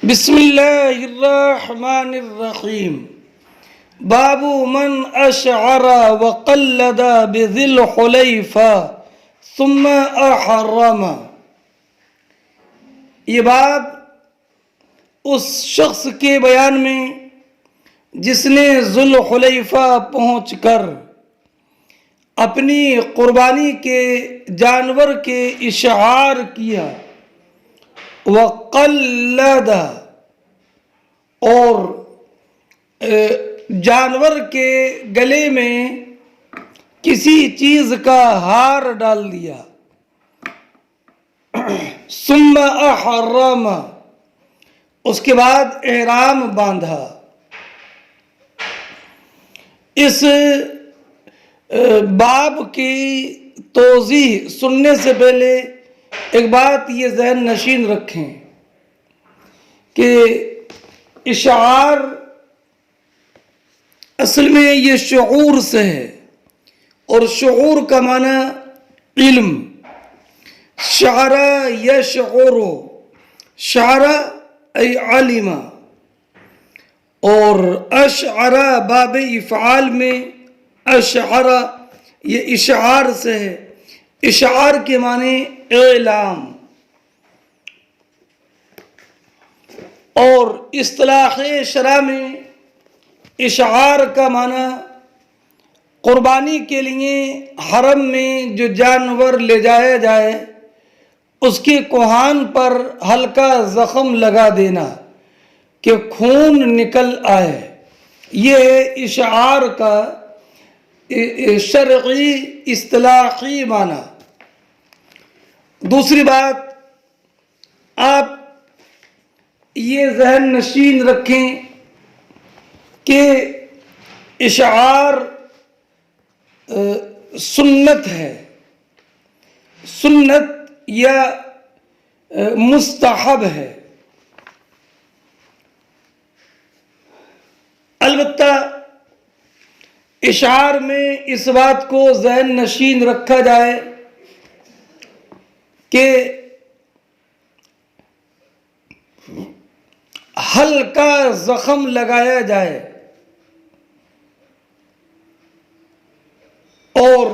بسم اللہ الرحمن الرحیم باب من اشعر وقلد بذی الحلیفہ ثم احرم۔ یہ باب اس شخص کے بیان میں جس نے ذی الحلیفہ پہنچ کر اپنی قربانی کے جانور کے اشعار کیا، وقلد اور جانور کے گلے میں کسی چیز کا ہار ڈال دیا، ثم احرم اس کے بعد احرام باندھا۔ اس باب کی توضیح سننے سے پہلے ایک بات یہ ذہن نشین رکھیں کہ اشعار اصل میں یہ شعور سے ہے، اور شعور کا معنی علم۔ شعر یشعر، شعر ای علم، اور اشعر باب افعال میں اشعر یہ اشعار سے ہے۔ اشعار کے معنی اعلام، اور اصطلاح شرع میں اشعار کا معنی قربانی کے لیے حرم میں جو جانور لے جایا جائے اس کے کوہان پر ہلکا زخم لگا دینا کہ خون نکل آئے، یہ ہے اشعار کا شرعی اصطلاحی معنی۔ دوسری بات، آپ یہ ذہن نشین رکھیں کہ اشعار سنت ہے، سنت یا مستحب ہے۔ البتہ اشعار میں اس بات کو ذہن نشین رکھا جائے کہ ہلکا زخم لگایا جائے، اور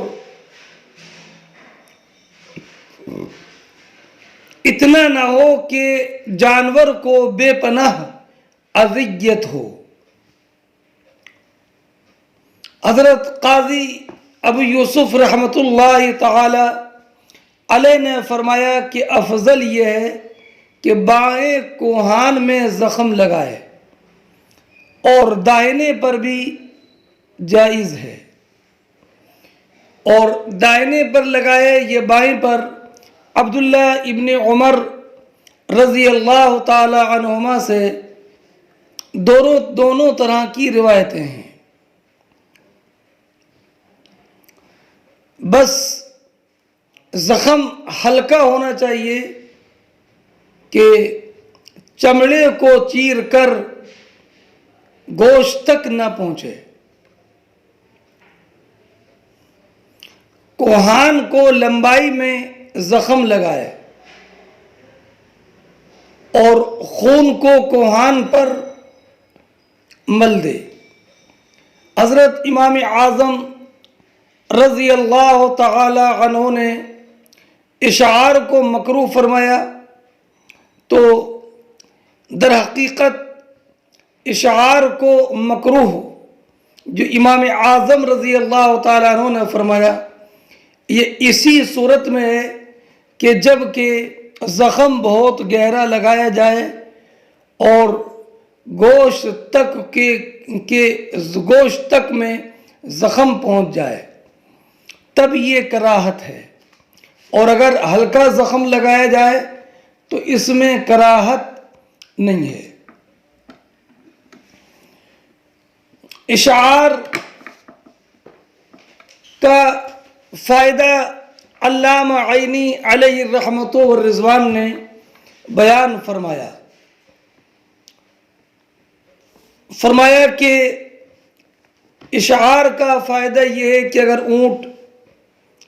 اتنا نہ ہو کہ جانور کو بے پناہ اذیت ہو۔ حضرت قاضی ابو یوسف رحمۃ اللہ تعالی علیہ نے فرمایا کہ افضل یہ ہے کہ بائیں کوہان میں زخم لگائے، اور دائنے پر بھی جائز ہے، اور دائنے پر لگائے یہ بائیں پر عبداللہ ابن عمر رضی اللہ تعالی عنہما سے دونوں طرح کی روایتیں ہیں۔ بس زخم ہلکا ہونا چاہیے کہ چمڑے کو چیر کر گوشت تک نہ پہنچے۔ کوہان کو لمبائی میں زخم لگائے اور خون کو کوہان پر مل دے۔ حضرت امام اعظم رضی اللہ تعالی عنہ نے اشعار کو مکروہ فرمایا، تو در حقیقت اشعار کو مکروہ جو امام اعظم رضی اللہ تعالی عنہ نے فرمایا یہ اسی صورت میں ہے کہ جب کہ زخم بہت گہرا لگایا جائے اور گوشت تک میں زخم پہنچ جائے، تب یہ کراہت ہے، اور اگر ہلکا زخم لگایا جائے تو اس میں کراہت نہیں ہے۔ اشعار کا فائدہ علامہ عینی علیہ الرحمۃ والرضوان نے بیان فرمایا کہ اشعار کا فائدہ یہ ہے کہ اگر اونٹ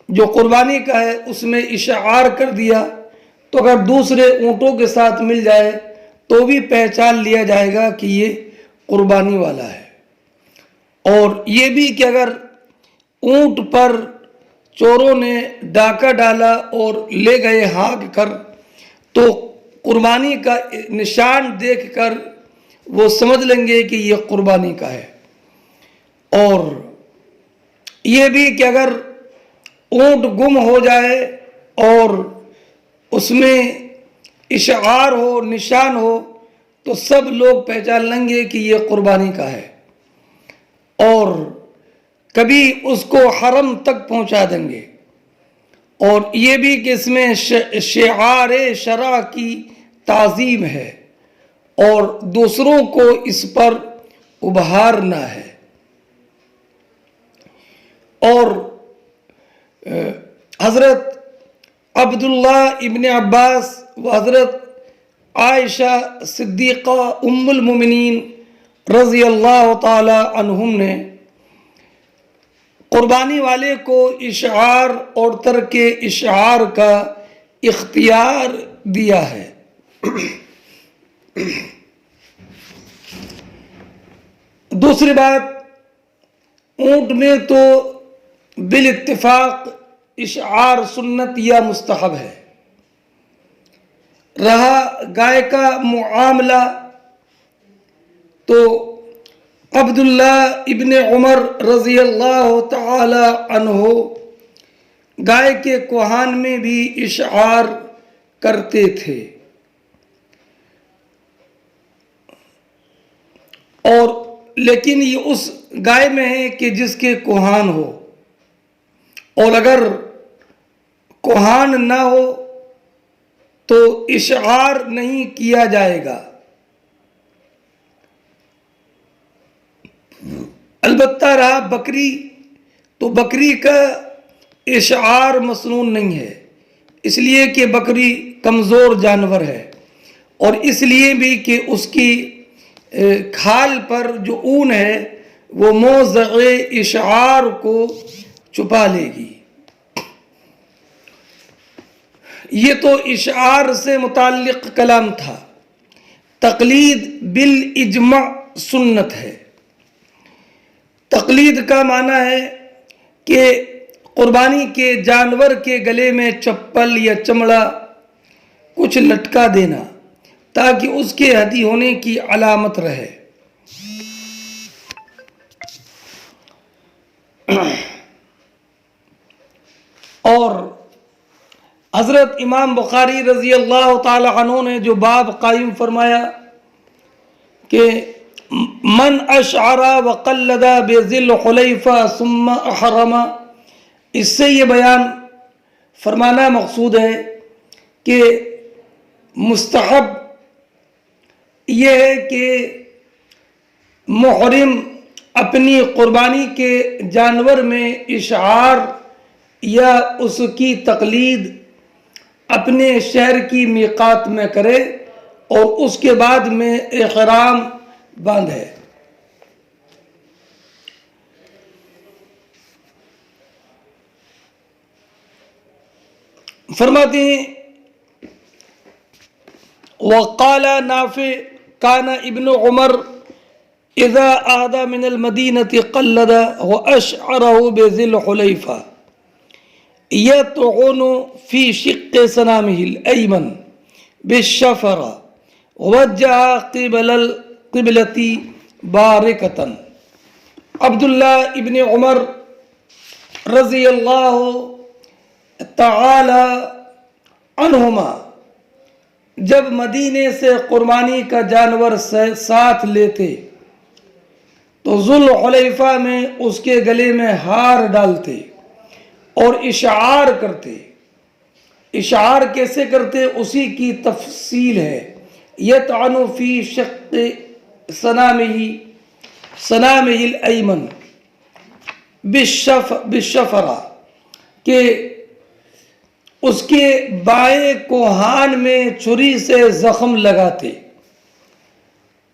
جو قربانی کا ہے اس میں اشعار کر دیا تو اگر دوسرے اونٹوں کے ساتھ مل جائے تو بھی پہچان لیا جائے گا کہ یہ قربانی والا ہے۔ اور یہ بھی کہ اگر اونٹ پر چوروں نے ڈاکہ ڈالا اور لے گئے ہانک کر تو قربانی کا نشان دیکھ کر وہ سمجھ لیں گے کہ یہ قربانی کا ہے۔ اور یہ بھی کہ اگر اونٹ گم ہو جائے اور اس میں اشعار ہو، نشان ہو، تو سب لوگ پہچان لیں گے کہ یہ قربانی کا ہے، اور کبھی اس کو حرم تک پہنچا دیں گے۔ اور یہ بھی کہ اس میں شعار شرع کی تعظیم ہے اور دوسروں کو اس پر ابھارنا ہے۔ اور حضرت عبداللہ ابن عباس و حضرت عائشہ صدیقہ ام المومنین رضی اللہ تعالی عنہم نے قربانی والے کو اشعار اور ترک اشعار کا اختیار دیا ہے۔ دوسری بات، اونٹ میں تو بالاتفاق اشعار سنت یا مستحب ہے۔ رہا گائے کا معاملہ، تو عبداللہ ابن عمر رضی اللہ تعالی عنہ گائے کے کوہان میں بھی اشعار کرتے تھے، اور لیکن یہ اس گائے میں ہے کہ جس کے کوہان ہو، اور اگر کوہان نہ ہو تو اشعار نہیں کیا جائے گا۔ البتہ رہا بکری، تو بکری کا اشعار مسنون نہیں ہے، اس لیے کہ بکری کمزور جانور ہے، اور اس لیے بھی کہ اس کی کھال پر جو اون ہے وہ موضع اشعار کو چھپا لے گی۔ یہ تو اشعار سے متعلق کلام تھا۔ تقلید بالاجماع سنت ہے۔ تقلید کا معنی ہے کہ قربانی کے جانور کے گلے میں چپل یا چمڑا کچھ لٹکا دینا تاکہ اس کے ہدی ہونے کی علامت رہے۔ اور حضرت امام بخاری رضی اللہ تعالی عنہ نے جو باب قائم فرمایا کہ من اشعر وقلد بذی الحلیفہ ثم احرم، اس سے یہ بیان فرمانا مقصود ہے کہ مستحب یہ ہے کہ محرم اپنی قربانی کے جانور میں اشعار یا اس کی تقلید اپنے شہر کی میقات میں کرے اور اس کے بعد میں احرام باندھے۔ فرماتے ہیں وقال نافع كان ابن عمر اذا اهدى من المدینة قلد واشعره بذی الحلیفہ يطعن في شق سنامه الأيمن بالشفرة ووجه قبل القبلة باركة۔ عبداللہ ابن عمر رضی اللہ تعالی عنہما جب مدینے سے قربانی کا جانور ساتھ لیتے تو ذوالحلیفہ میں اس کے گلے میں ہار ڈالتے اور اشعار کرتے۔ اشعار کیسے کرتے اسی کی تفصیل ہے۔ یطعن فی شق سنامہ الایمن بالشفرہ، کہ اس کے بائیں کوہان میں چھری سے زخم لگاتے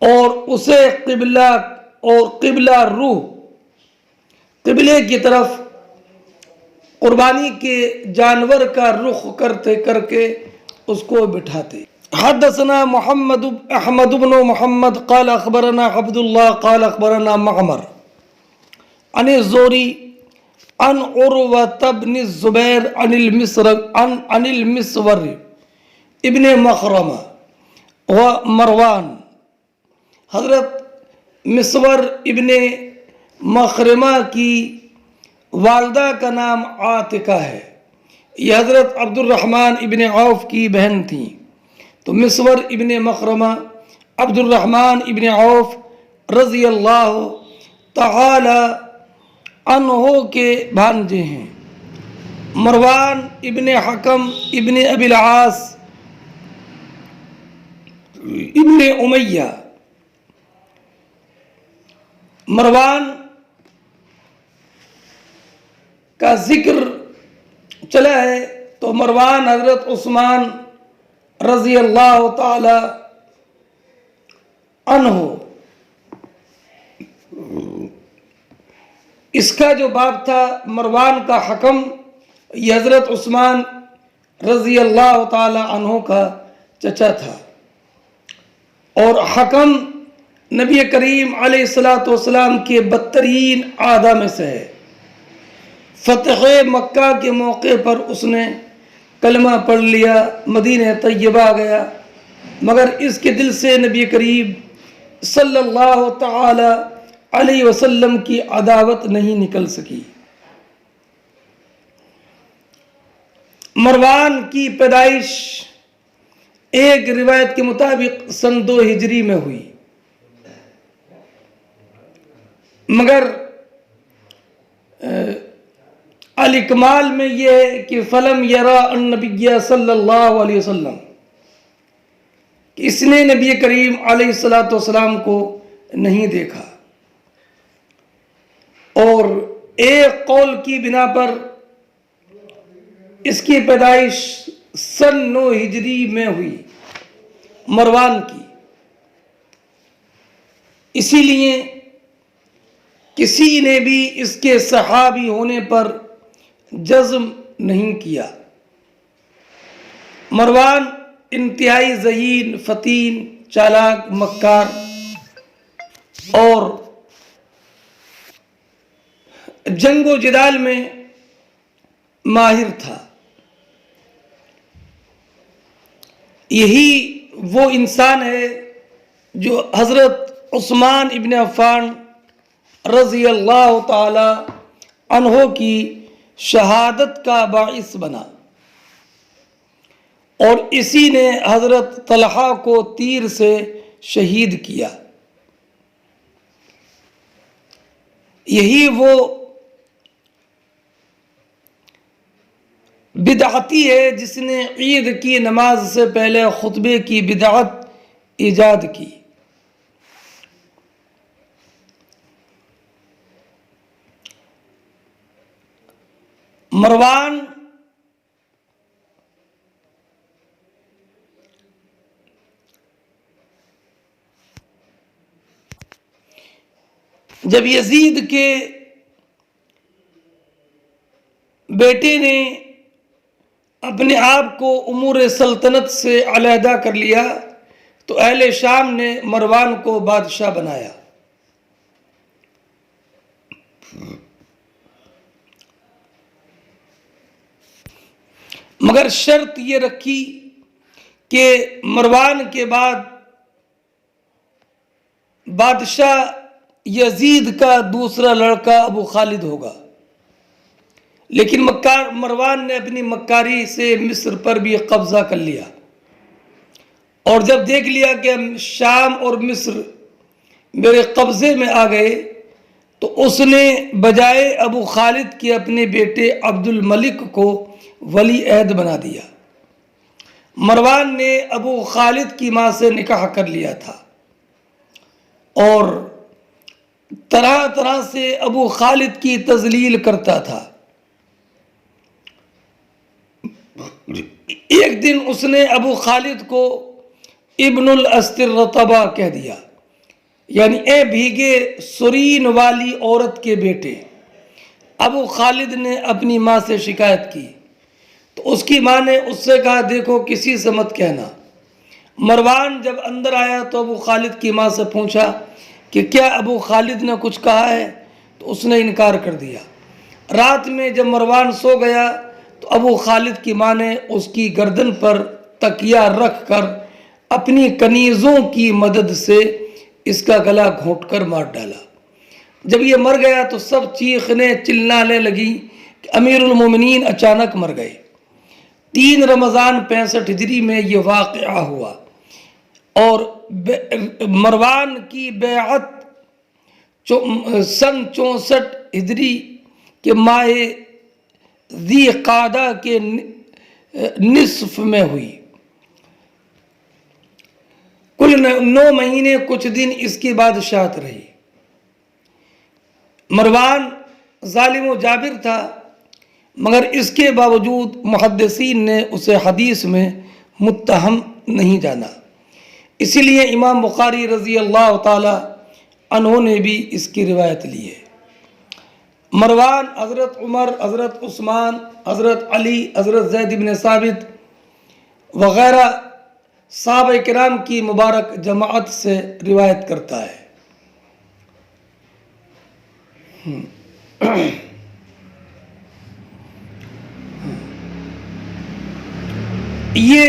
اور اسے قبلہ روح قبلے کی طرف قربانی کے جانور کا رخ کرتے کر کے اس کو بٹھاتے۔ حدثنا محمد احمد بن محمد قال اخبرنا عبد الله قال اخبرنا معمر عن الزهري عن عروة بن الزبير عن المسور ابن مخرمہ و مروان. حضرت مسور ابن مخرمہ کی والدہ کا نام عاتکہ ہے. یہ حضرت عبد الرحمن ابن عوف کی بہن تھیں. تو مسور ابن مخرمہ عبد الرحمن ابن عوف رضی اللہ تعالی عنہ کے بھانجے ہیں. مروان ابن حکم ابن ابی العاص ابن امیہ. مروان کا ذکر چلا ہے تو مروان حضرت عثمان رضی اللہ تعالی عنہ، اس کا جو باپ تھا مروان کا حکم، یہ حضرت عثمان رضی اللہ تعالی عنہ کا چچا تھا. اور حکم نبی کریم علیہ السلام کے بدترین اعداء میں سے ہے. فتح مکہ کے موقع پر اس نے کلمہ پڑھ لیا، مدینہ طیبہ گیا، مگر اس کے دل سے نبی کریم صلی اللہ تعالی علیہ وسلم کی عداوت نہیں نکل سکی. مروان کی پیدائش ایک روایت کے مطابق سن 2 ہجری میں ہوئی، مگر الکمال میں یہ ہے کہ فلم یرا النبی صلی اللہ علیہ وسلم، کہ اس نے نبی کریم علیہ السلام کو نہیں دیکھا. اور ایک قول کی بنا پر اس کی پیدائش سن 9 ہجری میں ہوئی مروان کی. اسی لیے کسی نے بھی اس کے صحابی ہونے پر جزم نہیں کیا. مروان انتہائی ذہین، فتین، چالاک، مکار اور جنگ و جدال میں ماہر تھا. یہی وہ انسان ہے جو حضرت عثمان ابن عفان رضی اللہ تعالی عنہ کی شہادت کا باعث بنا، اور اسی نے حضرت طلحہ کو تیر سے شہید کیا. یہی وہ بدعتی ہے جس نے عید کی نماز سے پہلے خطبے کی بدعت ایجاد کی. مروان جب یزید کے بیٹے نے اپنے آپ کو امور سلطنت سے علیحدہ کر لیا تو اہل شام نے مروان کو بادشاہ بنایا. مگر شرط یہ رکھی کہ مروان کے بعد بادشاہ یزید کا دوسرا لڑکا ابو خالد ہوگا. لیکن مروان نے اپنی مکاری سے مصر پر بھی قبضہ کر لیا، اور جب دیکھ لیا کہ شام اور مصر میرے قبضے میں آ گئے تو اس نے بجائے ابو خالد کے اپنے بیٹے عبد الملک کو ولی عہد بنا دیا. مروان نے ابو خالد کی ماں سے نکاح کر لیا تھا اور طرح طرح سے ابو خالد کی تذلیل کرتا تھا. ایک دن اس نے ابو خالد کو ابن الاسطرطبہ کہہ دیا، یعنی اے بھیگے سرین والی عورت کے بیٹے. ابو خالد نے اپنی ماں سے شکایت کی تو اس کی ماں نے اس سے کہا دیکھو کسی سے مت کہنا، مروان جب اندر آیا تو ابو خالد کی ماں سے پوچھا کہ کیا ابو خالد نے کچھ کہا ہے؟ تو اس نے انکار کر دیا۔ رات میں جب مروان سو گیا تو ابو خالد کی ماں نے اس کی گردن پر تکیہ رکھ کر اپنی کنیزوں کی مدد سے اس کا گلا گھونٹ کر مار ڈالا۔ جب یہ مر گیا تو سب چیخنے چلانے لگی کہ امیر المومنین اچانک مر گئے۔ 3 رمضان 65 ہجری میں یہ واقعہ ہوا، اور مروان کی بیعت سن 64 ہجری کے ماہ ذی قعدہ کے نصف میں ہوئی۔ کل 9 مہینے کچھ دن اس کی بادشاہت رہی۔ مروان ظالم و جابر تھا، مگر اس کے باوجود محدثین نے اسے حدیث میں متہم نہیں جانا، اسی لیے امام بخاری رضی اللہ تعالی عنہ نے بھی اس کی روایت لی ہے۔ مروان حضرت عمر، حضرت عثمان، حضرت علی، حضرت زید بن ثابت وغیرہ صحابہ کرام کی مبارک جماعت سے روایت کرتا ہے۔ یہ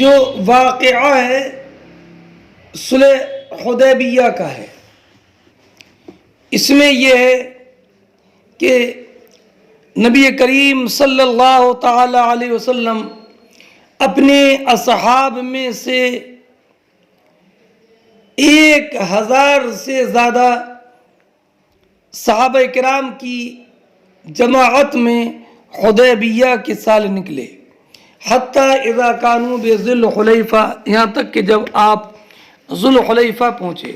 جو واقعہ ہے صلح حدیبیہ کا ہے۔ اس میں یہ ہے کہ نبی کریم صلی اللہ تعالی علیہ وسلم اپنے اصحاب میں سے 1000 سے زیادہ صحابہ کرام کی جماعت میں حدیبیہ کے سال نکلے، حتیٰ اذا کانوا بذی الحلیفہ، یہاں تک کہ جب آپ ذو الحلیفہ پہنچے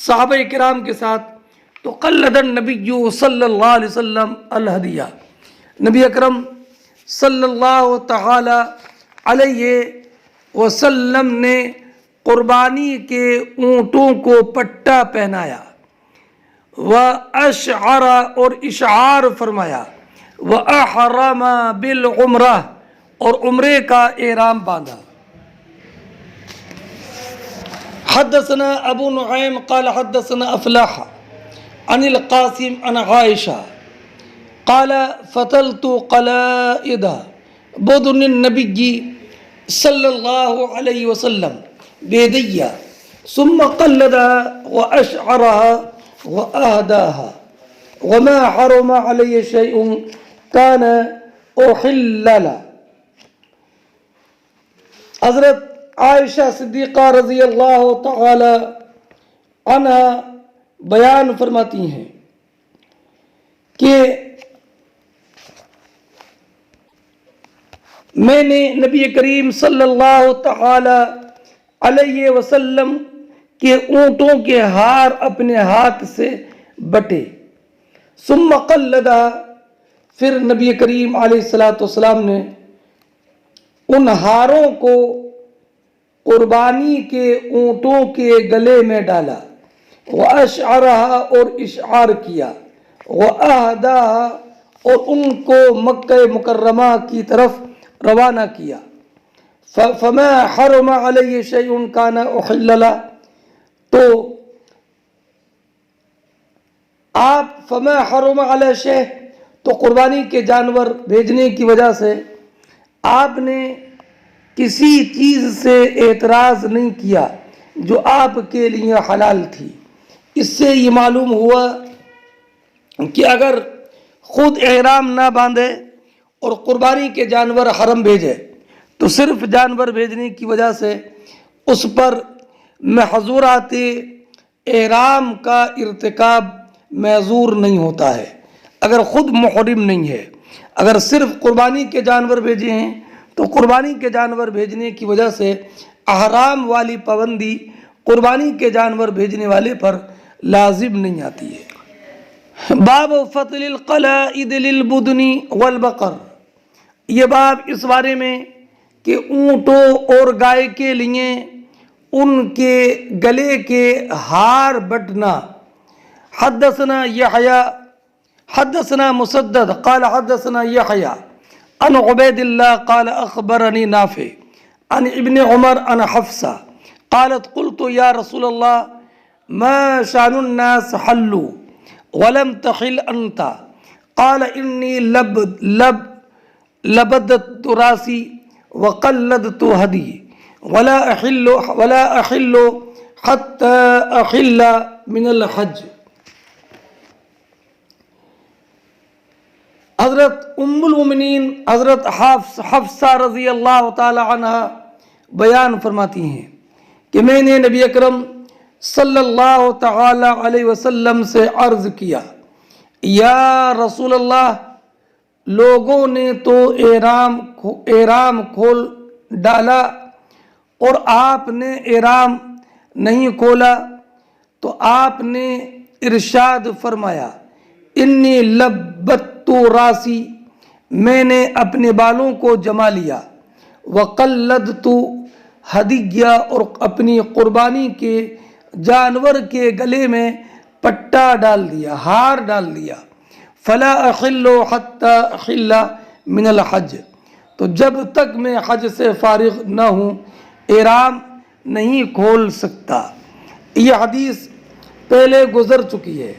صحابہ کرام کے ساتھ، تو قلد النبی صلی اللہ علیہ وسلم الہدیہ، نبی اکرم صلی اللہ تعالی علیہ وسلم نے قربانی کے اونٹوں کو پٹا پہنایا، وَأَشْعَرَ اور اشعار فرمایا، وَأَحْرَمَ بِالْعُمْرَةِ اور عمرے کا احرام باندھا۔ حدثنا ابو نعیم قال حدثنا افلاح عن القاسم عن عائشہ قال فتلت قلائد بدن النبی صلی اللہ علیہ وسلم بیدیہ ثم قلدها واشعرها واهداها وما حرم علی شیء کان احل له۔ حضرت عائشہ صدیقہ رضی اللہ تعالی عنہ بیان فرماتی ہیں کہ میں نے نبی کریم صلی اللہ تعالی علیہ وسلم کے اونٹوں کے ہار اپنے ہاتھ سے بٹے، ثم قلدہ، پھر نبی کریم علیہ السلام نے ان ہاروں کو قربانی کے اونٹوں کے گلے میں ڈالا، وَأَشْعَرَهَا اور اشعار کیا، وَأَهْدَاهَا اور ان کو مکہ مکرمہ کی طرف روانہ کیا۔ فَمَا حَرُمَ عَلَيَّ شَيْءٌ كَانَ أُحِلَّ لَهُ، تو آپ فَمَا حَرُمَ عَلَيَّ شَيْءٍ، تو قربانی کے جانور بھیجنے کی وجہ سے آپ نے کسی چیز سے اعتراض نہیں کیا جو آپ کے لیے حلال تھی۔ اس سے یہ معلوم ہوا کہ اگر خود احرام نہ باندھے اور قربانی کے جانور حرم بھیجے تو صرف جانور بھیجنے کی وجہ سے اس پر محظورات احرام کا ارتکاب معذور نہیں ہوتا ہے اگر خود محرم نہیں ہے۔ اگر صرف قربانی کے جانور بھیجے ہیں تو قربانی کے جانور بھیجنے کی وجہ سے احرام والی پابندی قربانی کے جانور بھیجنے والے پر لازم نہیں آتی ہے۔ باب فطل القلائد للبدن والبقر، یہ باب اس بارے میں کہ اونٹوں اور گائے کے لیے ان کے گلے کے ہار بٹنا۔ حدثنا یحییٰ حدثنا مسدد قال حدثنا یحییٰ عن عبید اللہ قال اخبرنی نافع عن ابن عمر عن حفصة قالت قلت يا رسول الله ما شأن الناس حلوا ولم تحل أنت قال إني لبدت راسي وقلدت هدي ولا أحل حتى أحل من الحج. حضرت ام المؤمنین حضرت حفصہ رضی اللہ تعالی عنہ بیان فرماتی ہیں کہ میں نے نبی اکرم صلی اللہ تعالی علیہ وسلم سے عرض کیا یا رسول اللہ لوگوں نے تو احرام کھول ڈالا اور آپ نے احرام نہیں کھولا تو آپ نے ارشاد فرمایا انی لبت راسی میں نے اپنے بالوں کو جما لیا وقلدت ہدیہ اور اپنی قربانی کے جانور کے گلے میں پٹا ڈال دیا ہار ڈال دیا فلا احل حتی احل من الحج تو جب تک میں حج سے فارغ نہ ہوں احرام نہیں کھول سکتا. یہ حدیث پہلے گزر چکی ہے.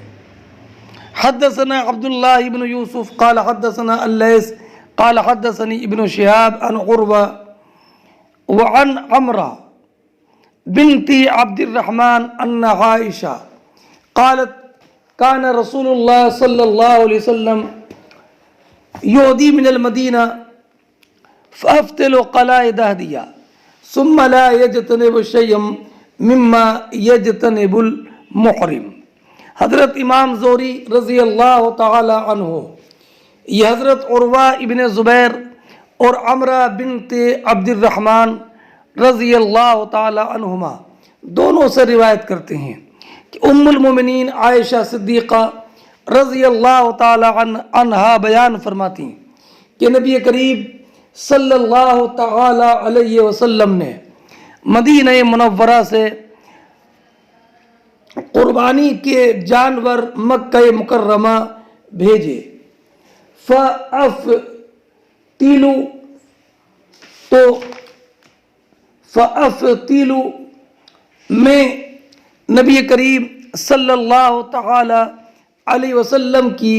حدثنا عبداللہ ابن یوسف قال حدثنا اللیث قال حدثني ابن شهاب عن عروة وعن عمرة بنت عبد الرحمن أن عائشة قالت كان رسول الله صلى الله عليه وسلم يهدي من المدينة فأفتل قلائد هدية ثم لا يجتنب شيئا مما يجتنب المحرم. حضرت امام زہری رضی اللہ تعالی عنہ یہ حضرت عروہ ابن زبیر اور عمرہ بنت عبد الرحمن رضی اللہ تعالی عنہما دونوں سے روایت کرتے ہیں کہ ام المومنین عائشہ صدیقہ رضی اللہ تعالی عنہا بیان فرماتی ہیں کہ نبی کریم صلی اللہ تعالی علیہ وسلم نے مدینہ منورہ سے قربانی کے جانور مکہ مکرمہ بھیجے. فَأَفْتِلُ میں نبی کریم صلی اللہ تعالی علیہ وسلم کی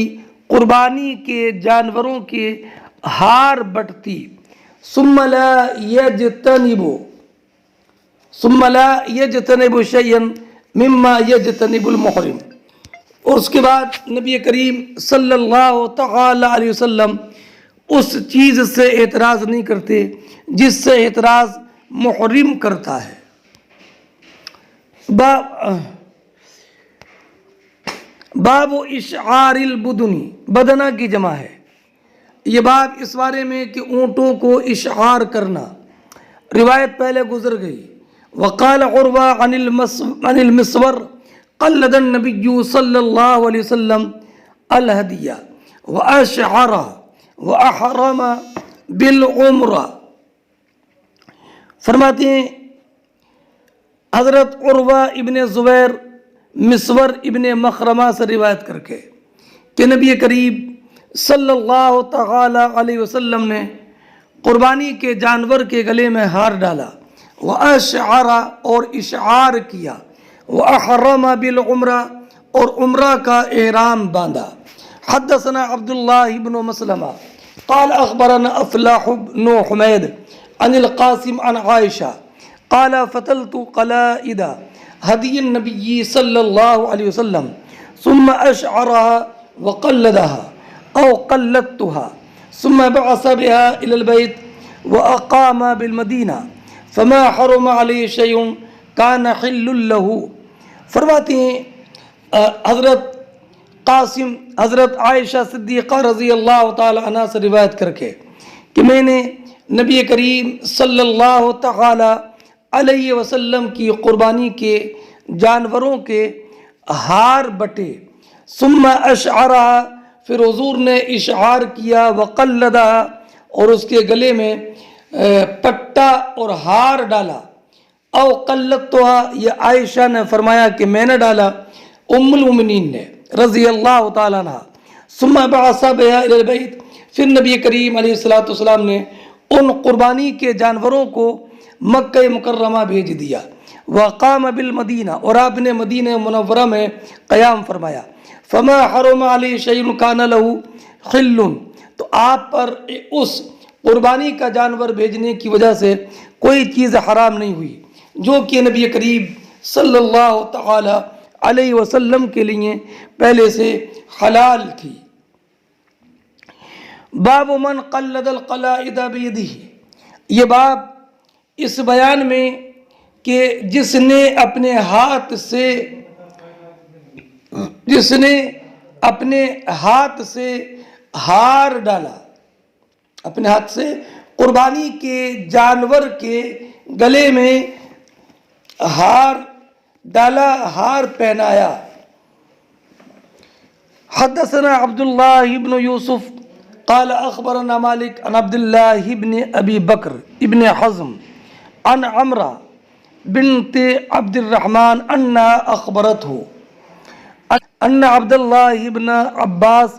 قربانی کے جانوروں کے ہار بٹتی ثم لا يجتنب شيئا مما يجتنب المحرم. اور اس کے بعد نبی کریم صلی اللہ تعالی علیہ وسلم اس چیز سے اعتراض نہیں کرتے جس سے اعتراض محرم کرتا ہے. باب اشعار البدنی بدنہ کی جمع ہے. یہ باب اس بارے میں کہ اونٹوں کو اشعار کرنا روایت پہلے گزر گئی. وقال عروہ عن المسور قلد النبی صلی اللہ علیہ وسلم الہدیہ واشعرہ واحرم بالعمرہ. فرماتے ہیں حضرت عروہ ابن زبیر مسور ابن مخرمہ سے روایت کر کے کہ نبی کریم صلی اللہ تعالی علیہ وسلم نے قربانی کے جانور کے گلے میں ہار ڈالا واشعرہ اور اشعار کیا واحرم بالعمرہ اور عمرہ کا احرام باندھا. حدثنا عبداللہ بن مسلمہ قال اخبرنا افلاح بن حمید عن القاسم عن عائشہ قال فتلت قلائد هدي النبي صلى الله عليه وسلم ثم أشعرها وقلدها أو قلدتها ثم بعث بها إلى البيت وأقام بالمدينة فما حرم عليه شيء كان حل له. فرماتے ہیں حضرت قاسم حضرت عائشہ صدیقہ رضی اللہ تعالی عنہ سے روایت کر کے کہ میں نے نبی کریم صلی اللہ تعالی علیہ وسلم کی قربانی کے جانوروں کے ہار بٹے ثم اشعرہ پھر حضور نے اشعار کیا وقلدہ اور اس کے گلے میں پٹا اور ہار ڈالا. او قلدتها یہ عائشہ نے فرمایا کہ میں نے ڈالا ام المؤمنین نے رضی اللہ تعالیٰ عنہ. ثم بعث بها الى البیت پھر نبی کریم علیہ الصلوۃ والسلام نے ان قربانی کے جانوروں کو مکہ مکرمہ بھیج دیا. وقام بالمدینہ، اور آپ نے مدینہ منورہ میں قیام فرمایا. فما حرم علی شیء کان لہ خل، تو آپ پر اس قربانی کا جانور بھیجنے کی وجہ سے کوئی چیز حرام نہیں ہوئی جو کہ نبی کریم صلی اللہ تعالی علیہ وسلم کے لیے پہلے سے حلال تھی. باب من قلد القلائد بیدہ، یہ باب اس بیان میں کہ جس نے اپنے ہاتھ سے ہار ڈالا، اپنے ہاتھ سے قربانی کے جانور کے گلے میں ہار ڈالا، ہار پہنایا. حدثنا عبداللہ بن یوسف قال اخبرنا مالک عن عبداللہ بن ابی بکر ابن حزم عن عمرہ بنت عبد الرحمن انہا اخبرته ان عبداللہ بن عباس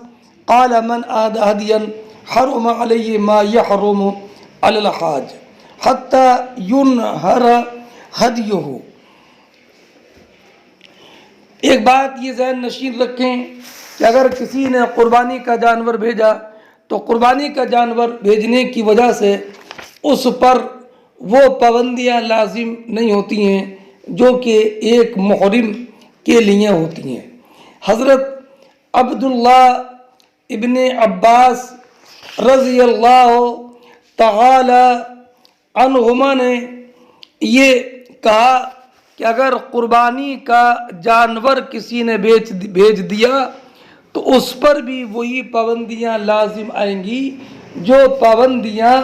قال من آد ہدیا حرم علیہ ما یحرم علی الحاج حتی ینہر ہدیہ. ایک بات یہ ذہن نشین رکھیں کہ اگر کسی نے قربانی کا جانور بھیجا تو قربانی کا جانور بھیجنے کی وجہ سے اس پر وہ پابندیاں لازم نہیں ہوتی ہیں جو کہ ایک محرم کے لیے ہوتی ہیں. حضرت عبداللہ ابن عباس رضی اللہ تعالی عنہما نے یہ کہا کہ اگر قربانی کا جانور کسی نے بھیج دیا تو اس پر بھی وہی پابندیاں لازم آئیں گی جو پابندیاں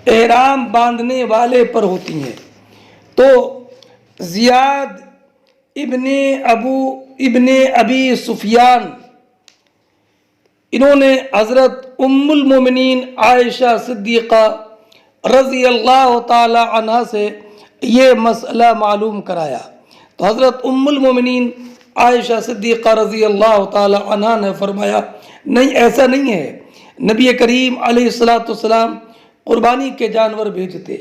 احرام باندھنے والے پر ہوتی ہیں. تو زیاد ابن ابی سفیان انہوں نے حضرت ام المومنین عائشہ صدیقہ رضی اللہ تعالی عنہ سے یہ مسئلہ معلوم کرایا. تو حضرت ام المومنین عائشہ صدیقہ رضی اللہ تعالی عنہ نے فرمایا نہیں، ایسا نہیں ہے، نبی کریم علیہ الصلوۃ والسلام قربانی کے جانور بھیجتے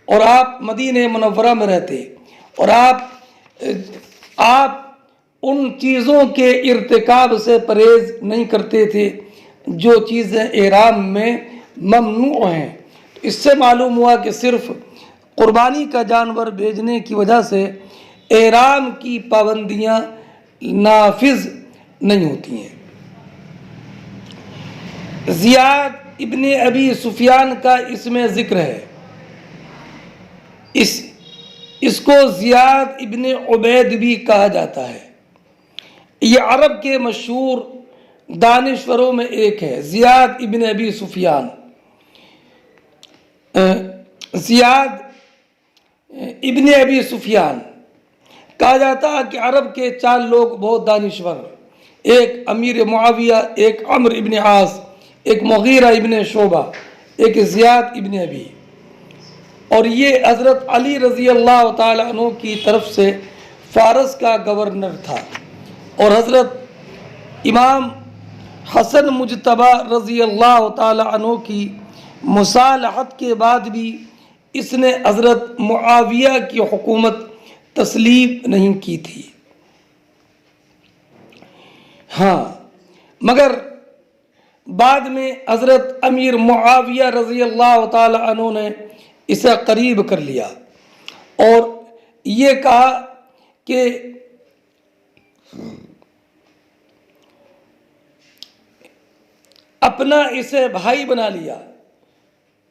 اور آپ مدینہ منورہ میں رہتے اور آپ ان چیزوں کے ارتکاب سے پرہیز نہیں کرتے تھے جو چیزیں احرام میں ممنوع ہیں. اس سے معلوم ہوا کہ صرف قربانی کا جانور بھیجنے کی وجہ سے احرام کی پابندیاں نافذ نہیں ہوتی ہیں. زیاد ابن ابی سفیان کا اس میں ذکر ہے. اس کو زیاد ابن عبید بھی کہا جاتا ہے. یہ عرب کے مشہور دانشوروں میں ایک ہے. زیاد ابن ابی سفیان، زیاد ابن ابی سفیان کہا جاتا ہے کہ عرب کے 4 لوگ بہت دانشور، ایک امیر معاویہ، ایک عمرو ابن عاص، ایک مغیرہ ابن شعبہ، ایک زیاد ابن ابی. اور یہ حضرت علی رضی اللہ تعالیٰ عنہ کی طرف سے فارس کا گورنر تھا. اور حضرت امام حسن مجتبی رضی اللہ تعالیٰ عنہ کی مصالحت کے بعد بھی اس نے حضرت معاویہ کی حکومت تسلیم نہیں کی تھی. ہاں، مگر بعد میں حضرت امیر معاویہ رضی اللہ تعالی عنہ نے اسے قریب کر لیا اور یہ کہا کہ اپنا اسے بھائی بنا لیا.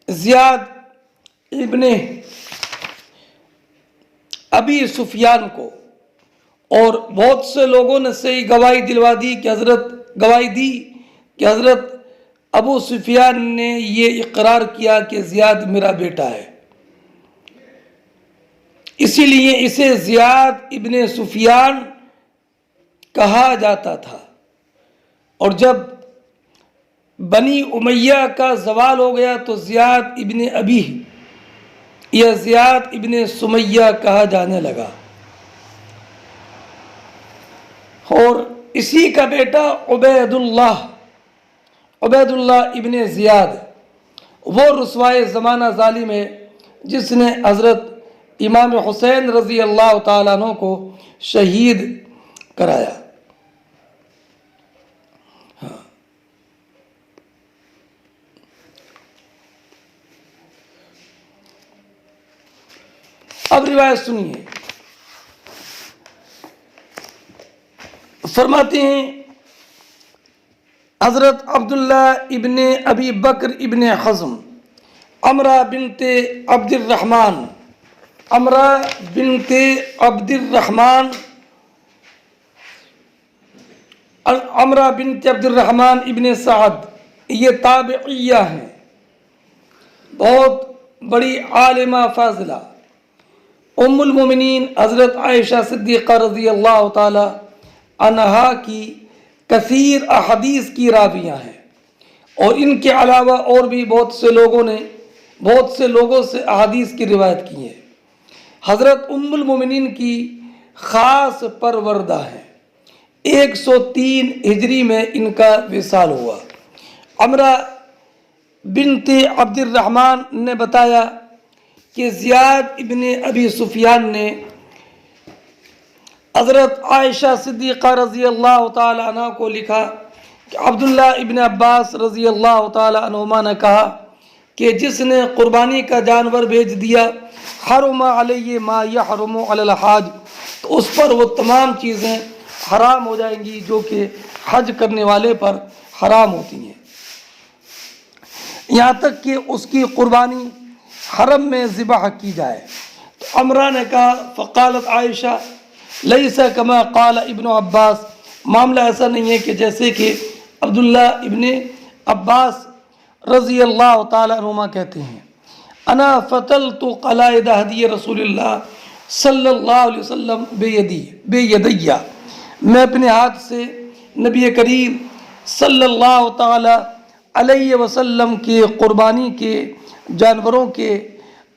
زیاد ابن ابی سفیان کو، اور بہت سے لوگوں نے صحیح گواہی دلوا دی کہ حضرت ابو سفیان نے یہ اقرار کیا کہ زیاد میرا بیٹا ہے. اسی لیے اسے زیاد ابن سفیان کہا جاتا تھا. اور جب بنی امیہ کا زوال ہو گیا تو زیاد ابن ابی یا زیاد ابن سمیہ کہا جانے لگا. اور اسی کا بیٹا عبید اللہ ابن زیاد وہ رسوائے زمانہ ظالم ہے جس نے حضرت امام حسین رضی اللہ تعالیٰ عنہ کو شہید کرایا۔ اب روایت سنیے، فرماتے ہیں حضرت عبداللہ ابن ابی بکر ابن حزم، عمرہ بنت عبد الرحمن، عمرہ بنت عبد الرحمن، عمرہ بنت عبد الرحمن ابن سعد، یہ تابعیہ ہیں، بہت بڑی عالمہ فاضلہ، ام المومنین حضرت عائشہ صدیقہ رضی اللہ تعالی عنہا کی کثیر احادیث کی راویہ ہیں، اور ان کے علاوہ اور بھی بہت سے لوگوں سے احادیث کی روایت کی ہے۔ حضرت ام المومنین کی خاص پروردہ ہیں، 103 ہجری میں ان کا وصال ہوا۔ عمرہ بنت عبد الرحمن نے بتایا کہ زیاد ابن ابی سفیان نے حضرت عائشہ صدیقہ رضی اللہ تعالی عنہ کو لکھا کہ عبداللہ ابن عباس رضی اللہ تعالی عنہما نے کہا کہ جس نے قربانی کا جانور بھیج دیا، حرم علیہ ما یحرم علی الحاج، تو اس پر وہ تمام چیزیں حرام ہو جائیں گی جو کہ حج کرنے والے پر حرام ہوتی ہیں، یہاں تک کہ اس کی قربانی حرم میں ذبح کی جائے۔ تو عمرہ نے کہا، فقالت عائشہ لیس کما قال ابن عباس، معاملہ ایسا نہیں ہے کہ جیسے کہ عبداللہ ابن عباس رضی اللہ تعالی عنہما کہتے ہیں، انا فتلت قلائد ہدی رسول اللہ صلی اللہ علیہ وسلم بیدیہ، میں اپنے ہاتھ سے نبی کریم صلی اللہ تعالی علیہ وسلم کے قربانی کے جانوروں کے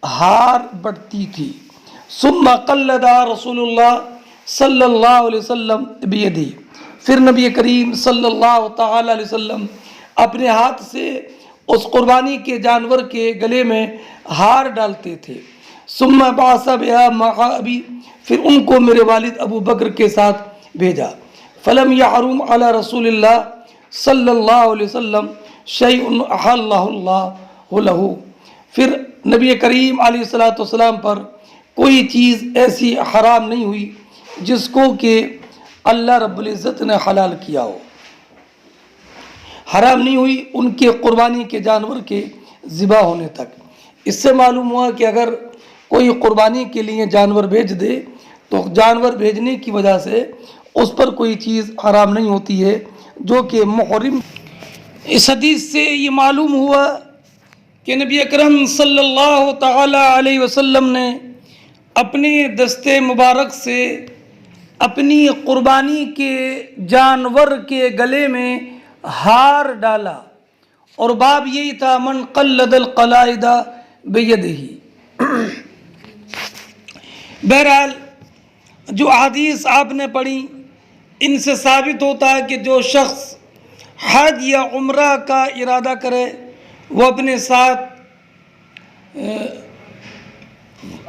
ہار بٹتی تھی۔ ثم قلد رسول اللہ صلی اللہ علیہ وسلم بیدی، پھر نبی کریم صلی اللہ تعالی علیہ وسلم اپنے ہاتھ سے اس قربانی کے جانور کے گلے میں ہار ڈالتے تھے۔ ثم بعث بها مع ابی، پھر ان کو میرے والد ابو بکر کے ساتھ بھیجا۔ فلم یحرم علی رسول اللہ صلی اللہ علیہ وسلم شیء احلہ اللہ لہ، پھر نبی کریم علیہ السلام پر کوئی چیز ایسی حرام نہیں ہوئی جس کو کہ اللہ رب العزت نے حلال کیا ہو، حرام نہیں ہوئی ان کے قربانی کے جانور کے ذبح ہونے تک۔ اس سے معلوم ہوا کہ اگر کوئی قربانی کے لیے جانور بھیج دے تو جانور بھیجنے کی وجہ سے اس پر کوئی چیز حرام نہیں ہوتی ہے جو کہ محرم۔ اس حدیث سے یہ معلوم ہوا کہ نبی اکرم صلی اللہ تعالی علیہ وسلم نے اپنے دست مبارک سے اپنی قربانی کے جانور کے گلے میں ہار ڈالا، اور باب یہی تھا من قلد القلائد بیدہ۔ بہرحال جو احادیث آپ نے پڑھی ان سے ثابت ہوتا ہے کہ جو شخص حج یا عمرہ کا ارادہ کرے وہ اپنے ساتھ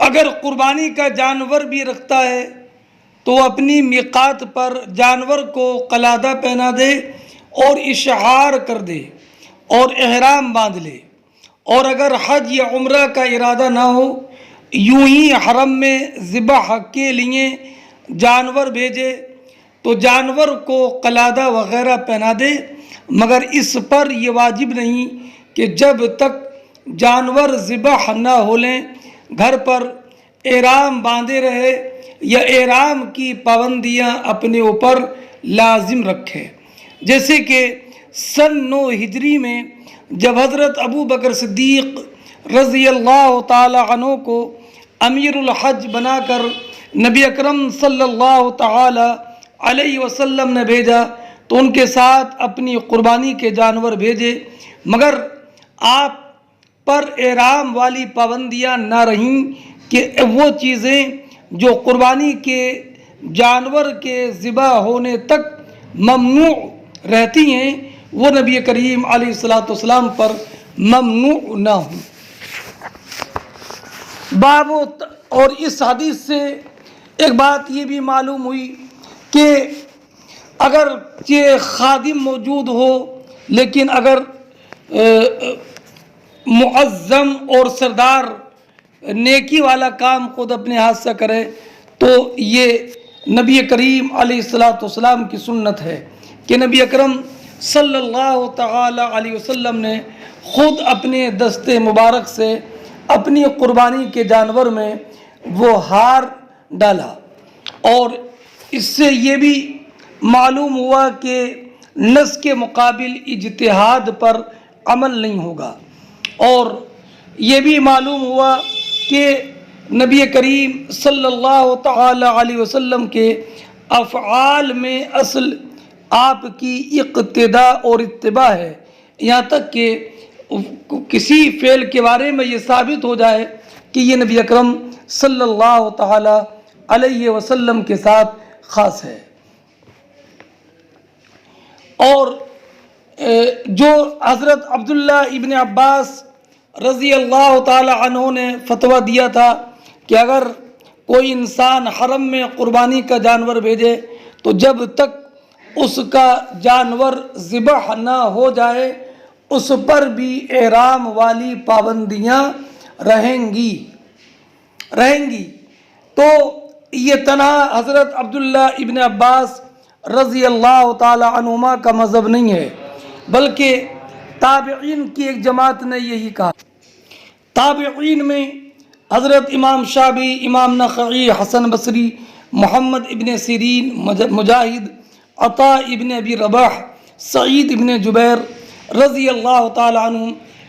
اگر قربانی کا جانور بھی رکھتا ہے تو اپنی میقات پر جانور کو قلادہ پہنا دے اور اشعار کر دے اور احرام باندھ لے، اور اگر حج یا عمرہ کا ارادہ نہ ہو یوں ہی حرم میں ذبح کے لیے جانور بھیجے تو جانور کو قلادہ وغیرہ پہنا دے، مگر اس پر یہ واجب نہیں کہ جب تک جانور ذبح نہ ہو لیں گھر پر احرام باندھے رہے یا احرام کی پابندیاں اپنے اوپر لازم رکھے۔ جیسے کہ سن 9 ہجری میں جب حضرت ابو بکر صدیق رضی اللہ تعالی عنہ کو امیر الحج بنا کر نبی اکرم صلی اللہ تعالی علیہ وسلم نے بھیجا تو ان کے ساتھ اپنی قربانی کے جانور بھیجے، مگر آپ پر احرام والی پابندیاں نہ رہیں کہ وہ چیزیں جو قربانی کے جانور کے ذبح ہونے تک ممنوع رہتی ہیں وہ نبی کریم علیہ الصلوۃ والسلام پر ممنوع نہ ہوں۔ باب اور اس حدیث سے ایک بات یہ بھی معلوم ہوئی کہ اگر یہ خادم موجود ہو لیکن اگر معظم اور سردار نیکی والا کام خود اپنے ہاتھ سے کرے تو یہ نبی کریم علیہ الصلاۃ والسلام کی سنت ہے کہ نبی اکرم صلی اللہ تعالی علیہ وسلم نے خود اپنے دست مبارک سے اپنی قربانی کے جانور میں وہ ہار ڈالا، اور اس سے یہ بھی معلوم ہوا کہ نص کے مقابل اجتہاد پر عمل نہیں ہوگا، اور یہ بھی معلوم ہوا کہ نبی کریم صلی اللہ تعالی علیہ وسلم کے افعال میں اصل آپ کی اقتداء اور اتباع ہے، یہاں تک کہ کسی فعل کے بارے میں یہ ثابت ہو جائے کہ یہ نبی اکرم صلی اللہ تعالی علیہ وسلم کے ساتھ خاص ہے۔ اور جو حضرت عبداللہ ابن عباس رضی اللہ تعالی عنہ نے فتویٰ دیا تھا کہ اگر کوئی انسان حرم میں قربانی کا جانور بھیجے تو جب تک اس کا جانور ذبح نہ ہو جائے اس پر بھی احرام والی پابندیاں رہیں گی۔ تو یہ تنہا حضرت عبداللہ ابن عباس رضی اللہ تعالی عنہما کا مذہب نہیں ہے، بلکہ تابعین کی ایک جماعت نے یہی کہا۔ تابعین میں حضرت امام شعبی، امام نخعی، حسن بصری، محمد ابن سیرین، مجاہد، عطا ابن ابی رباح، سعید ابن جبیر رضی اللہ تعالی عنہ،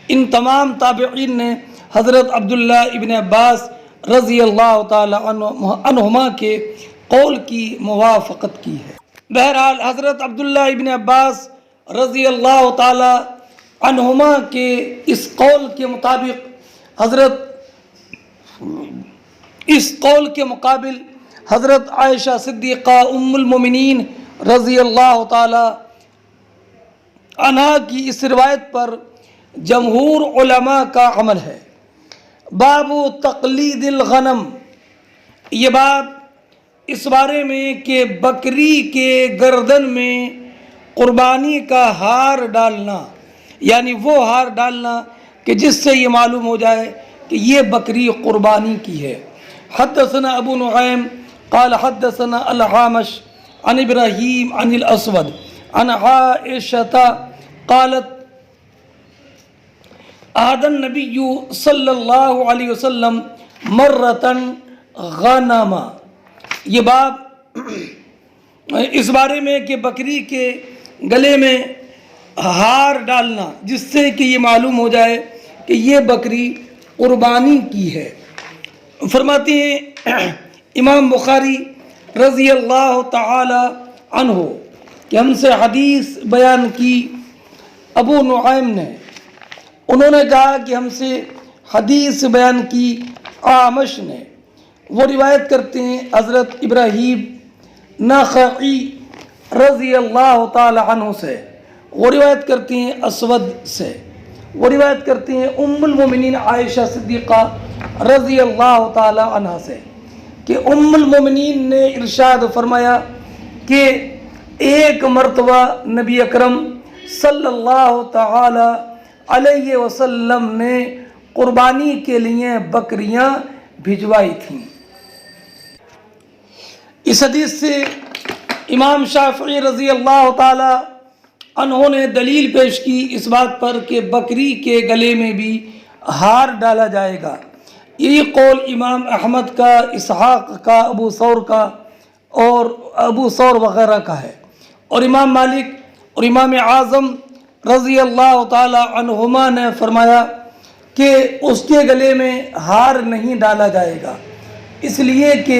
ان تمام تابعین نے حضرت عبداللہ ابن عباس رضی اللہ تعالی عنہما کے قول کی موافقت کی ہے۔ بہرحال حضرت عبداللہ ابن عباس رضی اللہ تعالی عنہما کے اس قول کے مطابق اس قول کے مقابل حضرت عائشہ صدیقہ ام المومنین رضی اللہ تعالی عنہا کی اس روایت پر جمہور علماء کا عمل ہے۔ باب تقلید الغنم، یہ باب اس بارے میں کہ بکری کے گردن میں قربانی کا ہار ڈالنا، یعنی وہ ہار ڈالنا کہ جس سے یہ معلوم ہو جائے کہ یہ بکری قربانی کی ہے۔ حدثنا ابو نعیم قال حدثنا الحامش عن ابراہیم عن الاسود عن عائشہ قالت اہد النبی صلی اللہ علیہ وسلم مرتن غنما، یہ باب اس بارے میں کہ بکری کے گلے میں ہار ڈالنا جس سے کہ یہ معلوم ہو جائے کہ یہ بکری قربانی کی ہے۔ فرماتے ہیں امام بخاری رضی اللہ تعالی عنہ کہ ہم سے حدیث بیان کی ابو نعیم نے، انہوں نے کہا کہ ہم سے حدیث بیان کی اعمش نے، وہ روایت کرتے ہیں حضرت ابراہیم نخعی رضی اللہ تعالی عنہ سے، وہ روایت کرتے ہیں اسود سے، وہ روایت کرتے ہیں ام المومنین عائشہ صدیقہ رضی اللہ تعالی عنہ سے کہ ام المومنین نے ارشاد فرمایا کہ ایک مرتبہ نبی اکرم صلی اللہ تعالی علیہ وسلم نے قربانی کے لیے بکریاں بھجوائی تھیں۔ اس حدیث سے امام شافعی رضی اللہ تعالی عنہ نے دلیل پیش کی اس بات پر کہ بکری کے گلے میں بھی ہار ڈالا جائے گا۔ یہی قول امام احمد کا، اسحاق کا، ابو ثور کا اور ابو ثور وغیرہ کا ہے، اور امام مالک اور امام اعظم رضی اللہ تعالی عنہما نے فرمایا کہ اس کے گلے میں ہار نہیں ڈالا جائے گا، اس لیے کہ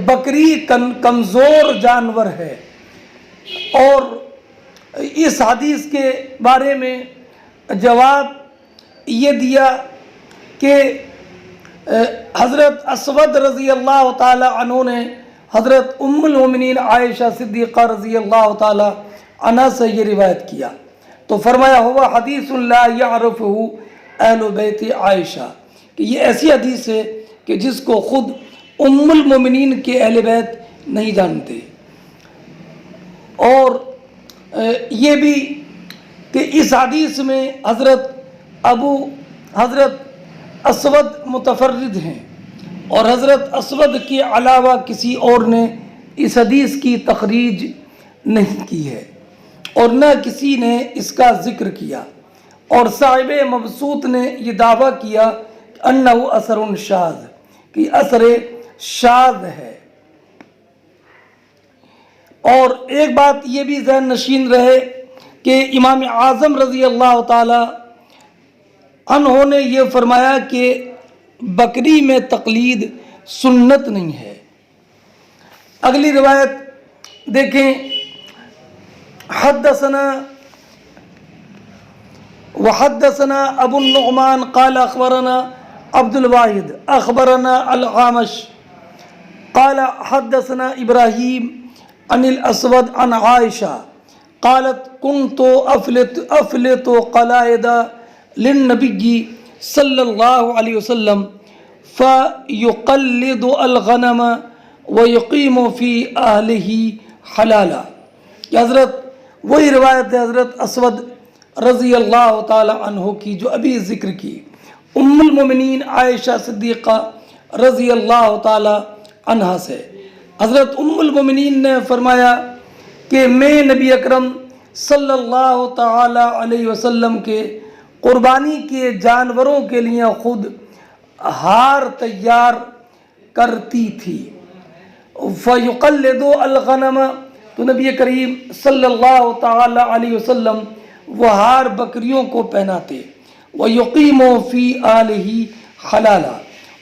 بکری کمزور جانور ہے۔ اور اس حدیث کے بارے میں جواب یہ دیا کہ حضرت اسود رضی اللہ تعالی عنہ نے حضرت ام المومنین عائشہ صدیقہ رضی اللہ تعالی عنہ سے یہ روایت کیا، تو فرمایا ہوا حدیث لا یعرفہ اہل بیت عائشہ، کہ یہ ایسی حدیث ہے کہ جس کو خود ام المومنین کے اہل بیت نہیں جانتے. اور یہ بھی کہ اس حدیث میں حضرت اسود متفرد ہیں، اور حضرت اسود کے علاوہ کسی اور نے اس حدیث کی تخریج نہیں کی ہے، اور نہ کسی نے اس کا ذکر کیا. اور صاحب مبسوط نے یہ دعویٰ کیا کہ انہ اثر شاذ، کہ اثر شاذ ہے. اور ایک بات یہ بھی ذہن نشین رہے کہ امام اعظم رضی اللہ تعالی عنہ نے یہ فرمایا کہ بکری میں تقلید سنت نہیں ہے. اگلی روایت دیکھیں، وحدثنا ابو النعمان قال اخبرنا عبد الواحد اخبرنا العامش قال حدثنا ابراہیم عن الاسود عن عائشہ قالت كنت افلت قلائد للنبي صلی اللہ علیہ وسلم فيقلد الغنم ويقيم في اهله حلالا. کہ حضرت وہی روایت ہے حضرت اسود رضی اللہ تعالی عنہ کی جو ابھی ذکر کی، ام المومنین عائشہ صدیقہ رضی اللہ تعالی عنہ سے. حضرت ام المومنین نے فرمایا کہ میں نبی اکرم صلی اللہ تعالی علیہ وسلم کے قربانی کے جانوروں کے لیے خود ہار تیار کرتی تھی. فَيُقَلِّدُ الْغَنَمَ، تو نبی کریم صلی اللہ تعالی علیہ وسلم وہ ہار بکریوں کو پہناتے. وَيُقِيمُ فِي آلِهِ حَلَالًا،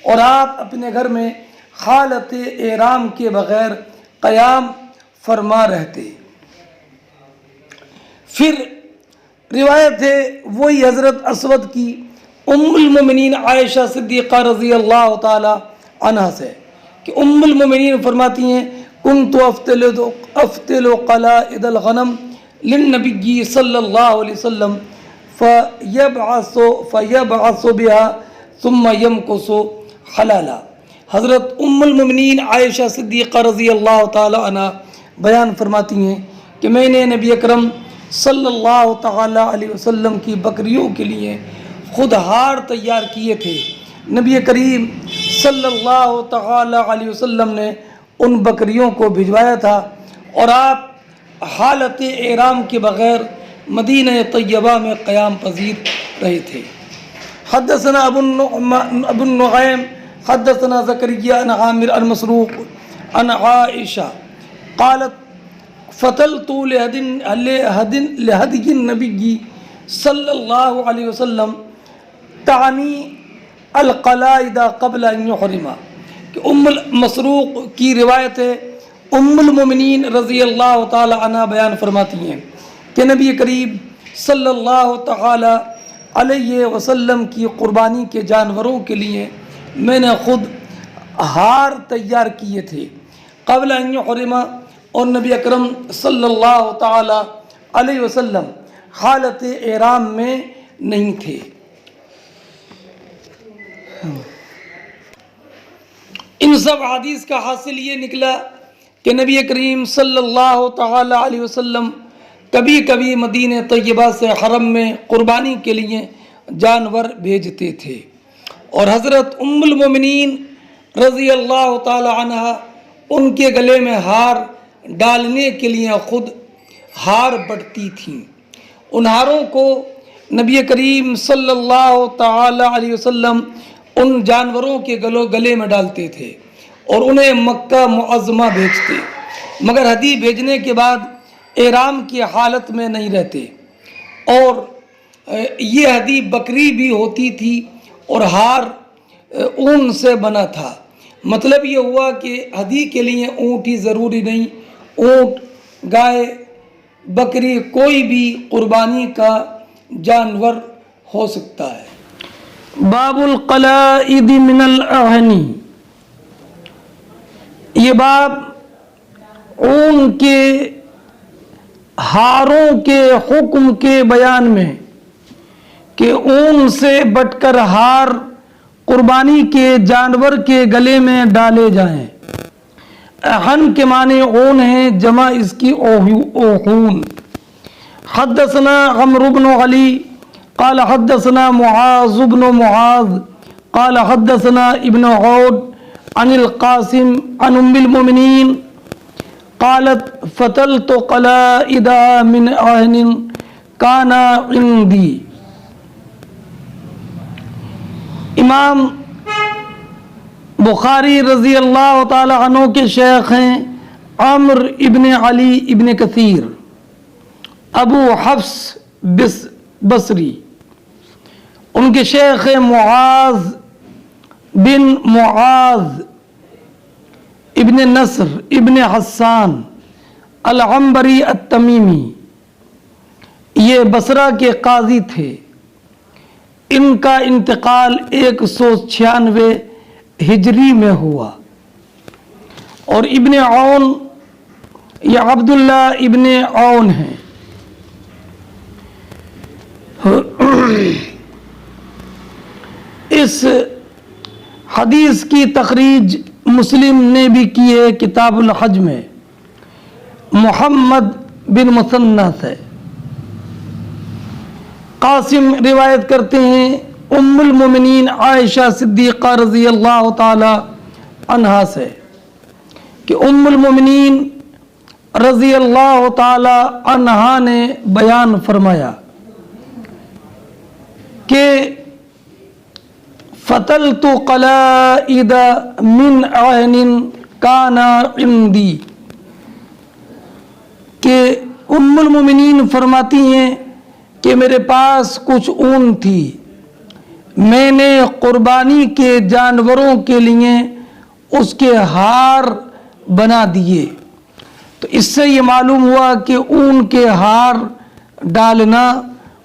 اور آپ اپنے گھر میں حالت احرام کے بغیر قیام فرما رہتے. پھر روایت ہے وہی حضرت اسود کی ام المومنین عائشہ صدیقہ رضی اللہ تعالی عنہ سے کہ ام المومنین فرماتی ہیں کنت افتل قلائد الغنم للنبی صلی اللہ علیہ وسلم فیبعث بها ثم يمكث حلالا. حضرت ام المومنین عائشہ صدیقہ رضی اللہ تعالی عنہ بیان فرماتی ہیں کہ میں نے نبی اکرم صلی اللہ تعالی علیہ وسلم کی بکریوں کے لیے خود ہار تیار کیے تھے. نبی کریم صلی اللہ تعالی علیہ وسلم نے ان بکریوں کو بھجوایا تھا، اور آپ حالت احرام کے بغیر مدینہ طیبہ میں قیام پذیر رہے تھے. حدثنا ابو النعیم حدثنا زکریا عن عامر عن مسروق عن عائشہ قالت فتلت لہدی النبی صلی اللہ علیہ وسلم تعنی القلائد قبل ان یحرم. کہ ام مسروق کی روایت ہے، ام المومنین رضی اللہ تعالی عنہ بیان فرماتی ہیں کہ نبی کریم صلی اللہ تعالی علیہ وسلم کی قربانی کے جانوروں کے لیے میں نے خود ہار تیار کیے تھے قبل ان یحرم، اور نبی اکرم صلی اللہ تعالی علیہ وسلم حالت احرام میں نہیں تھے. ان سب حدیث کا حاصل یہ نکلا کہ نبی کریم صلی اللہ تعالی علیہ وسلم کبھی کبھی مدینہ طیبہ سے حرم میں قربانی کے لیے جانور بھیجتے تھے، اور حضرت ام المومنین رضی اللہ تعالی عنہ ان کے گلے میں ہار ڈالنے کے لیے خود ہار بٹتی تھیں. ان ہاروں کو نبی کریم صلی اللہ تعالی علیہ وسلم ان جانوروں کے گلے میں ڈالتے تھے اور انہیں مکہ معظمہ بھیجتے، مگر ہدی بھیجنے کے بعد احرام کی حالت میں نہیں رہتے. اور یہ ہدی بکری بھی ہوتی تھی اور ہار اون سے بنا تھا. مطلب یہ ہوا کہ ہدی کے لیے اونٹ ہی ضروری نہیں، اونٹ، گائے، بکری، کوئی بھی قربانی کا جانور ہو سکتا ہے. باب القلائد من الاہنی، یہ باب اون کے ہاروں کے حکم کے بیان میں کہ اون سے بٹ کر ہار قربانی کے جانور کے گلے میں ڈالے جائیں. احن کے معنی اون ہیں، جمع اس کی اوحون. حدثنا عمرو بن علی قال حدثنا معاذ بن معاذ قال حدثنا ابن عود عن القاسم عن ام المؤمنین قالت فتلت قلائد من عهن كان عندي. امام بخاری رضی اللہ تعالی عنہ کے شیخ ہیں عمر ابن علی ابن کثیر ابو حفص بصری. ان کے شیخ معاذ بن معاذ ابن نصر ابن حسان العنبری التمیمی، یہ بصرہ کے قاضی تھے. ان کا انتقال 196 ہجری میں ہوا. اور ابن عون یہ عبداللہ ابن عون ہیں. اس حدیث کی تخریج مسلم نے بھی کی ہے کتاب الحج میں محمد بن مثنى سے. قاسم روایت کرتے ہیں ام المومنین عائشہ صدیقہ رضی اللہ تعالی عنہا سے کہ ام المومنین رضی اللہ تعالی عنہا نے بیان فرمایا کہ فتلت قلائد من عهن كان عندي، کہ ام المومنین فرماتی ہیں کہ میرے پاس کچھ اون تھی، میں نے قربانی کے جانوروں کے لیے اس کے ہار بنا دیے. تو اس سے یہ معلوم ہوا کہ اون کے ہار ڈالنا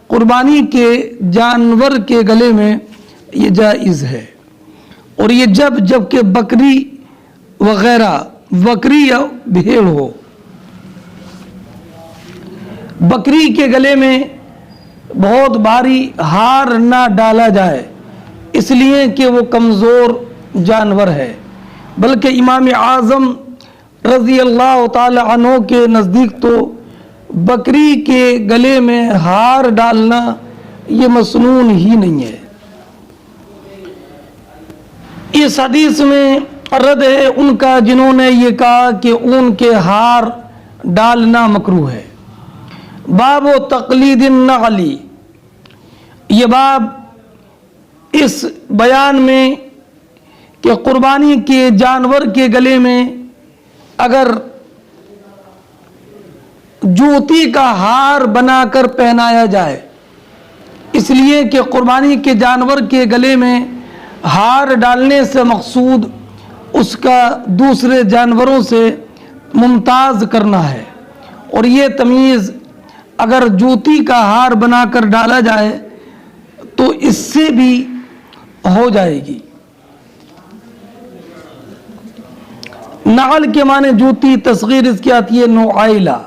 قربانی کے جانور کے گلے میں یہ جائز ہے. اور یہ جب کہ بکری وغیرہ، بکری یا بھیڑ ہو، بکری کے گلے میں بہت بھاری ہار نہ ڈالا جائے اس لیے کہ وہ کمزور جانور ہے، بلکہ امام اعظم رضی اللہ تعالی عنہ کے نزدیک تو بکری کے گلے میں ہار ڈالنا یہ مسنون ہی نہیں ہے. اس حدیث میں رد ہے ان کا جنہوں نے یہ کہا کہ اون کے ہار ڈالنا مکروہ ہے. باب و تقلید النعل، یہ باب اس بیان میں کہ قربانی کے جانور کے گلے میں اگر جوتی کا ہار بنا کر پہنایا جائے، اس لیے کہ قربانی کے جانور کے گلے میں ہار ڈالنے سے مقصود اس کا دوسرے جانوروں سے ممتاز کرنا ہے. اور یہ تمیز اگر جوتی کا ہار بنا کر ڈالا جائے تو اس سے بھی ہو جائے گی. نعل کے معنی جوتی، تصغیر اس کی آتی ہے نعیلہ.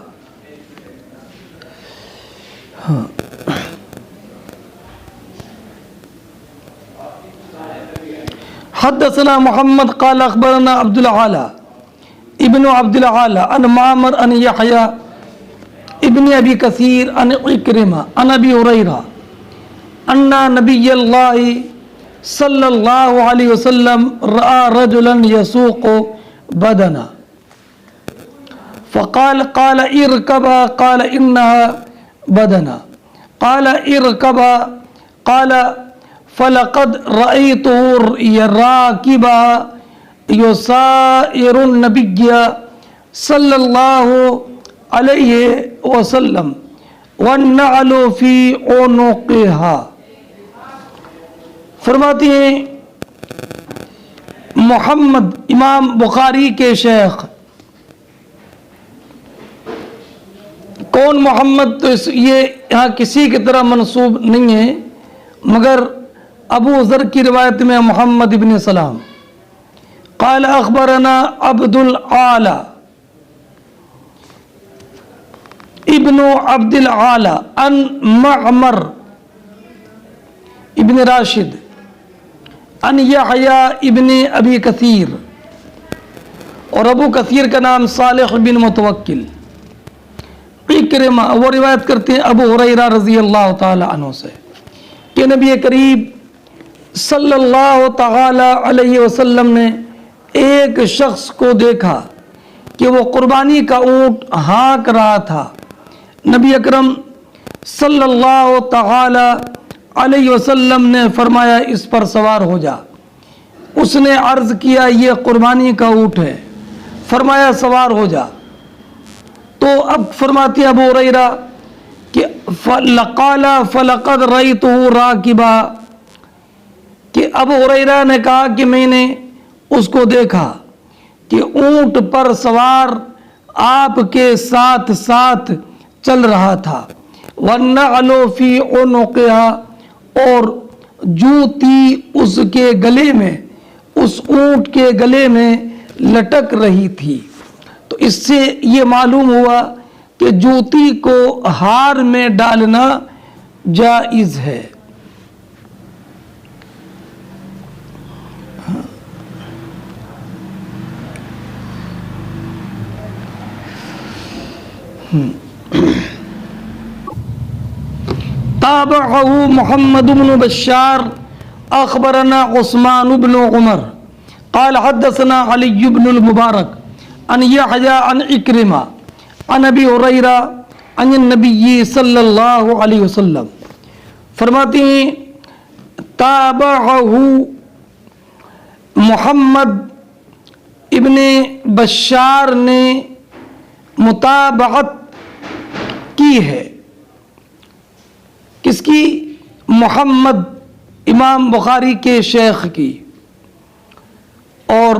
حدثنا محمد قال اخبرنا عبد العالى ابن عبد العالى عن معمر عن يحيى ابن ابي كثير عن عكرمة عن ابي هريرة ان نبي الله صلى الله عليه وسلم راى رجلا يسوق بدنا فقال اركبا قال انها بدنا قال اركبا قال فلقد رأيته راكبا يسائر النبي صلى الله عليه وسلم والنعل في عنقها. فرماتی ہیں محمد امام بخاری کے شیخ. کون محمد؟ تو یہ یہاں کسی کی طرح منسوب نہیں ہے مگر ابو ذر کی روایت میں محمد ابن سلام. قال اخبرنا عبد العالى ابن عبد العالى عن معمر ابن راشد ان یحییٰ ابن ابی کثیر، اور ابو کثیر کا نام صالح بن متوکل، اکرمہ، وہ روایت کرتے ہیں ابو ہریرہ رضی اللہ تعالی عنہ سے کہ نبی کریم صلی اللہ تعالی علیہ وسلم نے ایک شخص کو دیکھا کہ وہ قربانی کا اونٹ ہانک رہا تھا۔ نبی اکرم صلی اللہ تعالی علیہ وسلم نے فرمایا اس پر سوار ہو جا۔ اس نے عرض کیا یہ قربانی کا اونٹ ہے، فرمایا سوار ہو جا۔ تو اب فرماتے ابو ہریرہ کہ فَلَقَالَ فَلَقَدْ رَأَيْتُهُ رَاكِبًا، کہ ابو ہریرہ نے کہا کہ میں نے اس کو دیکھا کہ اونٹ پر سوار آپ کے ساتھ ساتھ چل رہا تھا۔ وَالنَّعْلُ فِي عُنُقِهَا، اور جوتی اس کے گلے میں، اس اونٹ کے گلے میں لٹک رہی تھی۔ تو اس سے یہ معلوم ہوا کہ جوتی کو ہار میں ڈالنا جائز ہے۔ تابعه محمد بن بشار اخبرنا عثمان بن عمر قال حدثنا علي بن المبارك عن يحيى عن اکرمہ عن ابی ہریرہ عن النبی صلی اللہ علیہ وسلم، فرماتے ہیں تابعه محمد ابن بشار نے متابعت کی ہے، کس کی؟ محمد امام بخاری کے شیخ کی۔ اور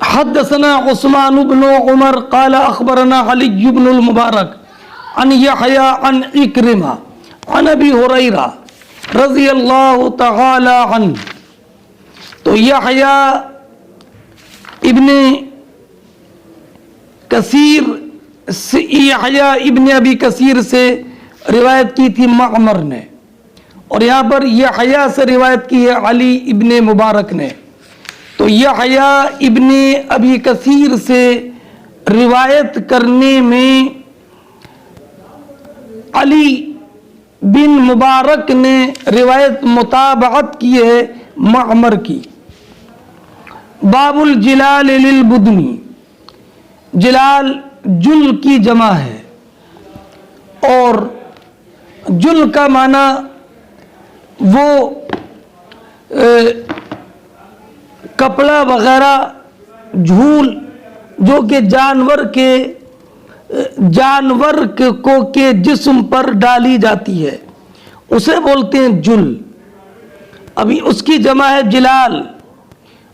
حدثنا عثمان بن عمر قال اخبرنا علی بن المبارک عن یحییٰ عن اکرمہ عن ابی ہریرہ رضی اللہ تعالی عنہ۔ تو یحییٰ ابن کثیر سے، یحییٰ ابن ابی کثیر سے روایت کی تھی معمر نے، اور یہاں پر یحییٰ سے روایت کی ہے علی ابن مبارک نے۔ تو یحییٰ ابن ابی کثیر سے روایت کرنے میں علی بن مبارک نے روایت متابعت کی ہے معمر کی۔ باب الجلال للبدنی، جلال جل کی جمع ہے، اور جل کا معنی وہ کپڑا وغیرہ، جھول جو کہ جانور کے جسم پر ڈالی جاتی ہے اسے بولتے ہیں جل۔ ابھی اس کی جمع ہے جلال۔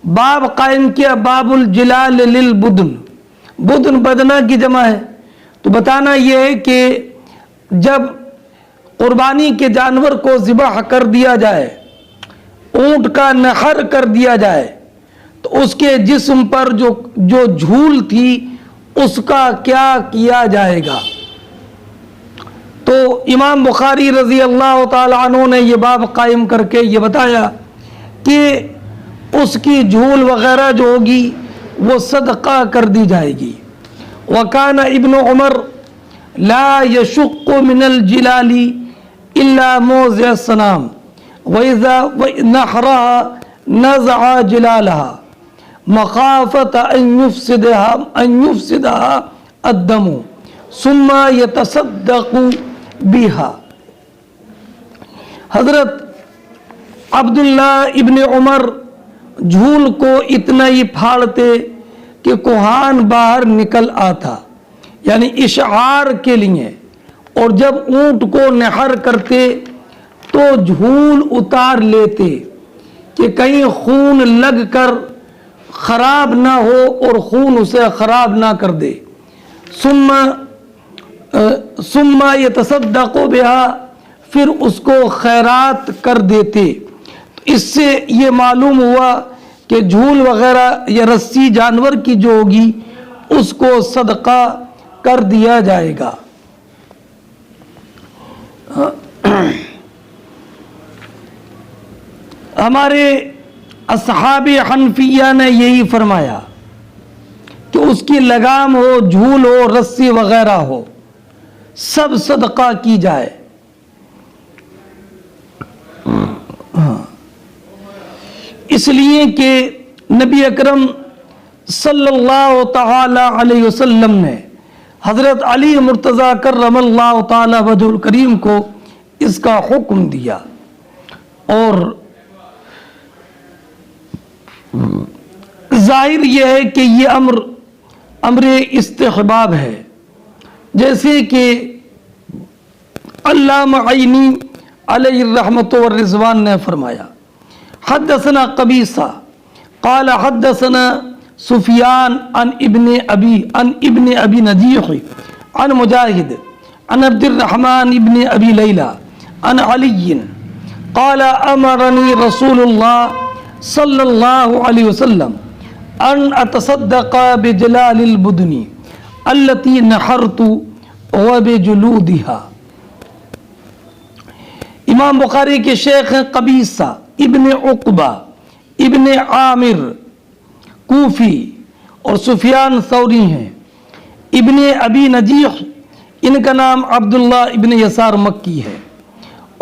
باب قائم کیا باب الجلال للبدن، بدن بدنہ کی جمع ہے۔ تو بتانا یہ ہے کہ جب قربانی کے جانور کو ذبح کر دیا جائے، اونٹ کا نحر کر دیا جائے، تو اس کے جسم پر جو جھول تھی اس کا کیا کیا جائے گا۔ تو امام بخاری رضی اللہ تعالی عنہ نے یہ باب قائم کر کے یہ بتایا کہ اس کی جھول وغیرہ جو ہوگی وہ صدقہ کر دی جائے گی۔ وَكَانَ ابن عمر لا يشق من الجلال الا موضع السنام وإذا نحرها نزع جلالها مخافة أن يفسدها الدم ثم يتصدق بها۔ حضرت عبداللہ ابن عمر جھول کو اتنا ہی پھاڑتے کہ کوہان باہر نکل آتا، یعنی اشعار کے لیے، اور جب اونٹ کو نحر کرتے تو جھول اتار لیتے کہ کہیں خون لگ کر خراب نہ ہو اور خون اسے خراب نہ کر دے۔ ثم يتصدق بها، پھر اس کو خیرات کر دیتے۔ اس سے یہ معلوم ہوا کہ جھول وغیرہ یا رسی جانور کی جو ہوگی اس کو صدقہ کر دیا جائے گا۔ ہمارے اصحاب حنفیہ نے یہی فرمایا کہ اس کی لگام ہو، جھول ہو، رسی وغیرہ ہو، سب صدقہ کی جائے. اس لیے کہ نبی اکرم صلی اللہ تعالی علیہ وسلم نے حضرت علی مرتضیٰ کرم اللہ تعالی وجہ الکریم کو اس کا حکم دیا. اور ظاہر یہ ہے کہ یہ امر استحباب ہے، جیسے کہ علامہ عینی علیہ الرحمۃ والرضوان نے فرمایا حدثنا قبیصہ قال حدثنا سفیان عن ابن ابی نجیح عن مجاہد عن عبد الرحمن ابن ابی لیلہ عن علی قال امرنی رسول اللہ صلی اللہ علیہ وسلم ان اتصدق بجلال البدن التي نحرت وبجلودها. امام بخاری کے شیخ ہیں قبیصہ ابن عقبہ ابن عامر کوفی اور سفیان ثوری ہیں. ابن ابی نجیح ان کا نام عبداللہ ابن یسار مکی ہے.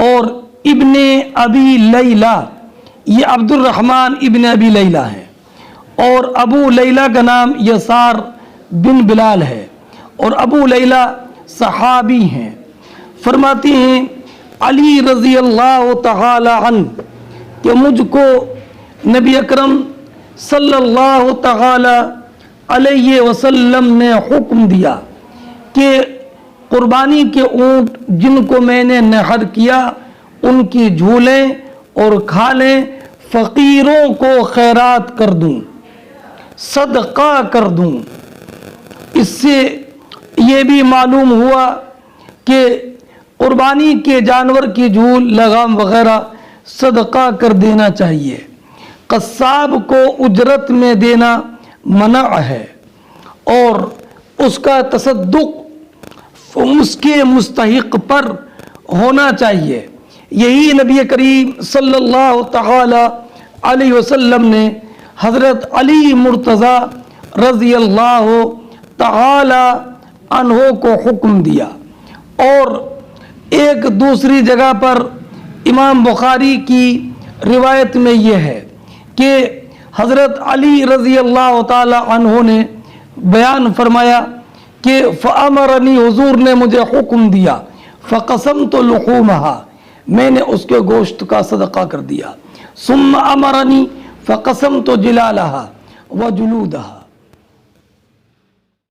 اور ابن ابی لیلہ یہ عبد الرحمن ابن ابی لیلہ ہے. اور ابو لیلہ کا نام یسار بن بلال ہے. اور ابو لیلہ صحابی ہیں. فرماتی ہیں علی رضی اللہ تعالی عنہ کہ مجھ کو نبی اکرم صلی اللہ تعالی علیہ وسلم نے حکم دیا کہ قربانی کے اونٹ جن کو میں نے نحر کیا ان کی جھولیں اور کھالیں فقیروں کو خیرات کر دوں، صدقہ کر دوں. اس سے یہ بھی معلوم ہوا کہ قربانی کے جانور کی جھول، لگام وغیرہ صدقہ کر دینا چاہیے. قصاب کو اجرت میں دینا منع ہے اور اس کا تصدق اس کے مستحق پر ہونا چاہیے. یہی نبی کریم صلی اللہ تعالی علیہ وسلم نے حضرت علی مرتضیٰ رضی اللہ تعالی عنہ کو حکم دیا. اور ایک دوسری جگہ پر امام بخاری کی روایت میں یہ ہے کہ حضرت علی رضی اللہ تعالی عنہ نے بیان فرمایا کہ فَأَمَرَنِي حضور نے مجھے حکم دیا فَقَسَمْتُ لُحُومَهَا میں نے اس کے گوشت کا صدقہ کر دیا. ثُمَّ أَمَرَنِي فَقَسَمْتُ جِلَالَهَا وَجُلُودَهَا